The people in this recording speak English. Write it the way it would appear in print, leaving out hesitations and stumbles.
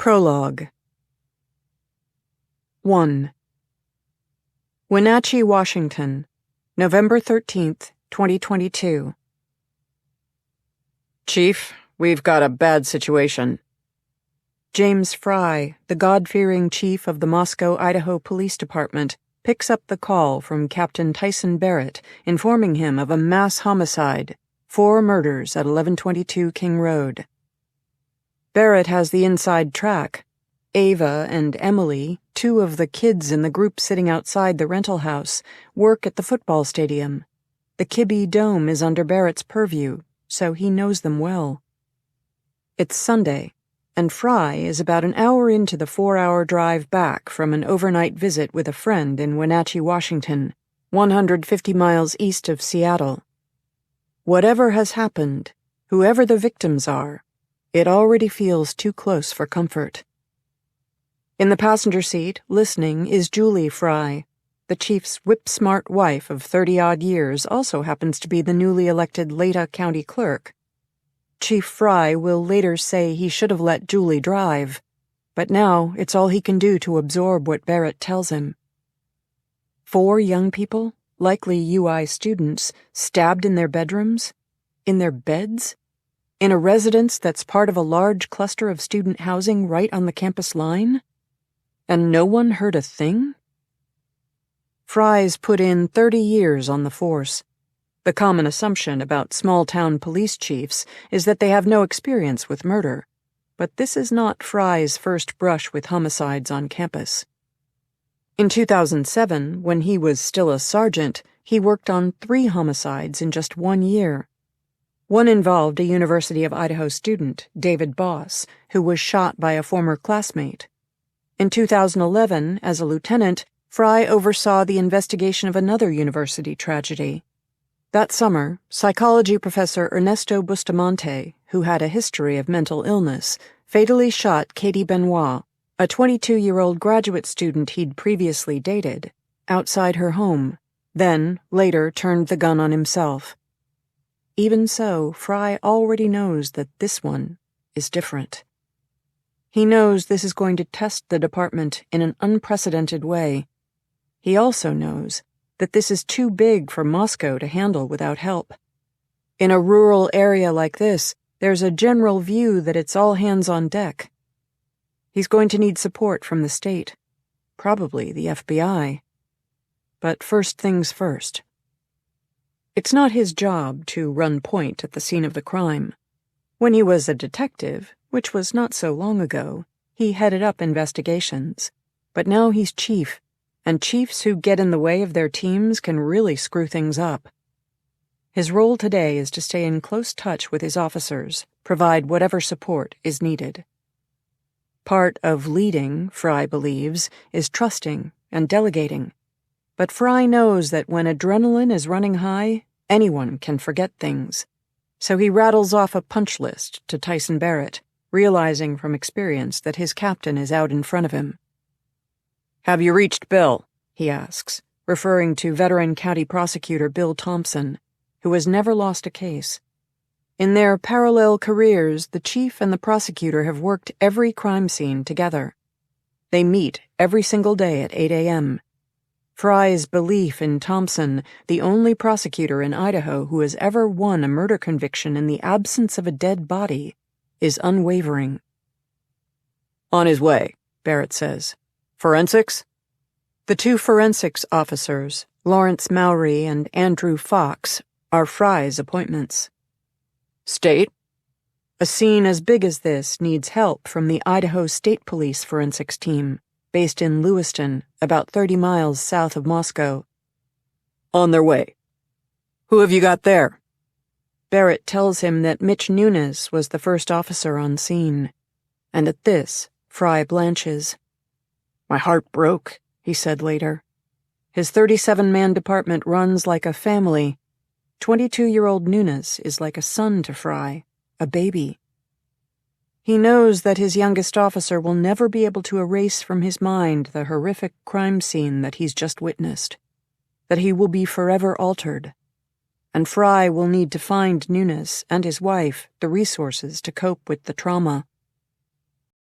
Prologue 1. Wenatchee, Washington, November 13th, 2022. Chief, we've got a bad situation. James Fry, the God-fearing chief of the Moscow, Idaho Police Department, picks up the call from Captain Tyson Barrett, informing him of a mass homicide, 4 murders at 1122 King Road. Barrett has the inside track. Ava and Emily, 2 of the kids in the group sitting outside the rental house, work at the football stadium. The Kibbe Dome is under Barrett's purview, so he knows them well. It's Sunday, and Fry is about an hour into the 4-hour drive back from an overnight visit with a friend in Wenatchee, Washington, 150 miles east of Seattle. Whatever has happened, whoever the victims are, it already feels too close for comfort. In the passenger seat, listening, is Julie Fry. The chief's whip-smart wife of 30-odd years also happens to be the newly elected Leda County Clerk. Chief Fry will later say he should have let Julie drive, but now it's all he can do to absorb what Barrett tells him. 4 young people, likely UI students, stabbed in their bedrooms? In their beds? In a residence that's part of a large cluster of student housing right on the campus line? And no one heard a thing? Fry's put in 30 years on the force. The common assumption about small-town police chiefs is that they have no experience with murder, but this is not Fry's first brush with homicides on campus. In 2007, when he was still a sergeant, he worked on 3 homicides in just 1 year. One involved a University of Idaho student, David Boss, who was shot by a former classmate. In 2011, as a lieutenant, Fry oversaw the investigation of another university tragedy. That summer, psychology professor Ernesto Bustamante, who had a history of mental illness, fatally shot Katie Benoit, a 22-year-old graduate student he'd previously dated, outside her home, then, later, turned the gun on himself. Even so, Fry already knows that this one is different. He knows this is going to test the department in an unprecedented way. He also knows that this is too big for Moscow to handle without help. In a rural area like this, there's a general view that it's all hands on deck. He's going to need support from the state, probably the FBI. But first things first. It's not his job to run point at the scene of the crime. When he was a detective, which was not so long ago, he headed up investigations. But now he's chief, and chiefs who get in the way of their teams can really screw things up. His role today is to stay in close touch with his officers, provide whatever support is needed. Part of leading, Fry believes, is trusting and delegating. But Fry knows that when adrenaline is running high, anyone can forget things. So he rattles off a punch list to Tyson Barrett, realizing from experience that his captain is out in front of him. "Have you reached Bill?" he asks, referring to veteran county prosecutor Bill Thompson, who has never lost a case. In their parallel careers, the chief and the prosecutor have worked every crime scene together. They meet every single day at 8 a.m., Fry's belief in Thompson, the only prosecutor in Idaho who has ever won a murder conviction in the absence of a dead body, is unwavering. "On his way," Barrett says. "Forensics?" The 2 forensics officers, Lawrence Mowry and Andrew Fox, are Fry's appointments. "State?" A scene as big as this needs help from the Idaho State Police forensics team, based in Lewiston, about 30 miles south of Moscow. "On their way. Who have you got there?" Barrett tells him that Mitch Nunes was the first officer on scene. And at this, Fry blanches. "My heart broke," he said later. His 37-man department runs like a family. 22-year-old Nunes is like a son to Fry, a baby. He knows that his youngest officer will never be able to erase from his mind the horrific crime scene that he's just witnessed, that he will be forever altered. And Fry will need to find Nunes and his wife the resources to cope with the trauma.